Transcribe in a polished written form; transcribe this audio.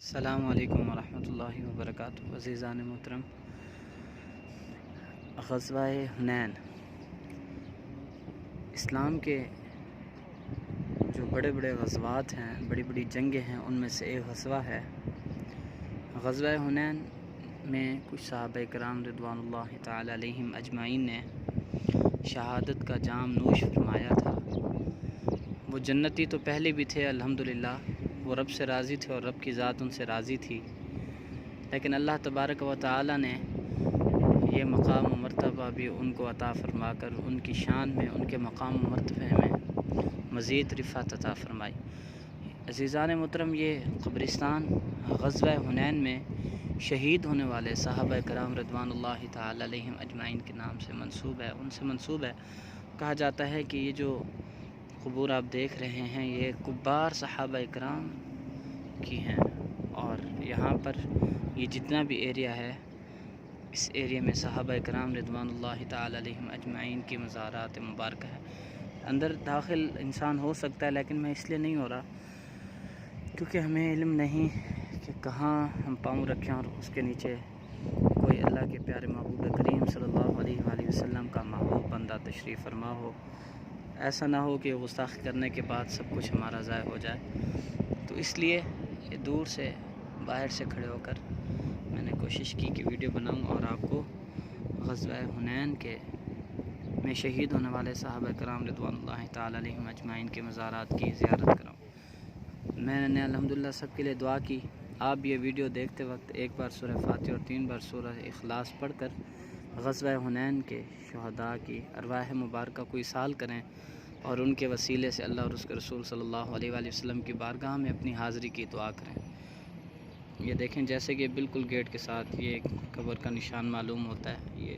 السلام علیکم ورحمۃ اللہ وبرکاتہ۔ عزیزان محترم، غزوہ حنین اسلام کے جو بڑے بڑے غزوات ہیں، بڑی بڑی جنگیں ہیں، ان میں سے ایک غزوہ ہے۔ غزوہ حنین میں کچھ صحابہ کرام رضوان اللہ تعالی علیہم اجمعین نے شہادت کا جام نوش فرمایا تھا۔ وہ جنتی تو پہلے بھی تھے الحمدللہ، وہ رب سے راضی تھے اور رب کی ذات ان سے راضی تھی، لیکن اللہ تبارک و تعالی نے یہ مقام و مرتبہ بھی ان کو عطا فرما کر ان کی شان میں، ان کے مقام و مرتبے میں مزید رفعت عطا فرمائی۔ عزیزان محترم، یہ قبرستان غزوہ حنین میں شہید ہونے والے صحابہ کرام رضوان اللہ تعالی علیہم اجمعین کے نام سے منسوب ہے، ان سے منسوب ہے۔ کہا جاتا ہے کہ یہ جو قبور آپ دیکھ رہے ہیں یہ کبار صحابہ کرام کی ہیں، اور یہاں پر یہ جتنا بھی ایریا ہے، اس ایریا میں صحابہ کرام رضوان اللہ تعالی علیہم اجمعین کی مزارات مبارکہ ہے۔ اندر داخل انسان ہو سکتا ہے، لیکن میں اس لیے نہیں ہو رہا کیونکہ ہمیں علم نہیں کہ کہاں ہم پاؤں رکھیں اور اس کے نیچے کوئی اللہ کے پیارے محبوب کریم صلی اللہ علیہ وآلہ وسلم کا محبوب بندہ تشریف فرما ہو۔ ایسا نہ ہو کہ گستاخی کرنے کے بعد سب کچھ ہمارا ضائع ہو جائے، تو اس لیے دور سے باہر سے کھڑے ہو کر میں نے کوشش کی کہ ویڈیو بناؤں اور آپ کو غزوہ حنین کے میں شہید ہونے والے صحابہ کرام رضوان اللہ تعالی علیہم اجمعین کے مزارات کی زیارت کراؤں۔ میں نے الحمدللہ سب کے لیے دعا کی۔ آپ یہ ویڈیو دیکھتے وقت ایک بار سورہ فاتحہ اور 3 بار سورہ اخلاص پڑھ کر غزوہ حنین کے شہداء کی ارواح مبارکہ کو اصال کریں اور ان کے وسیلے سے اللہ اور اس کے رسول صلی اللہ علیہ وآلہ وسلم کی بارگاہ میں اپنی حاضری کی دعا کریں۔ یہ دیکھیں، جیسے کہ بالکل گیٹ کے ساتھ یہ قبر کا نشان معلوم ہوتا ہے، یہ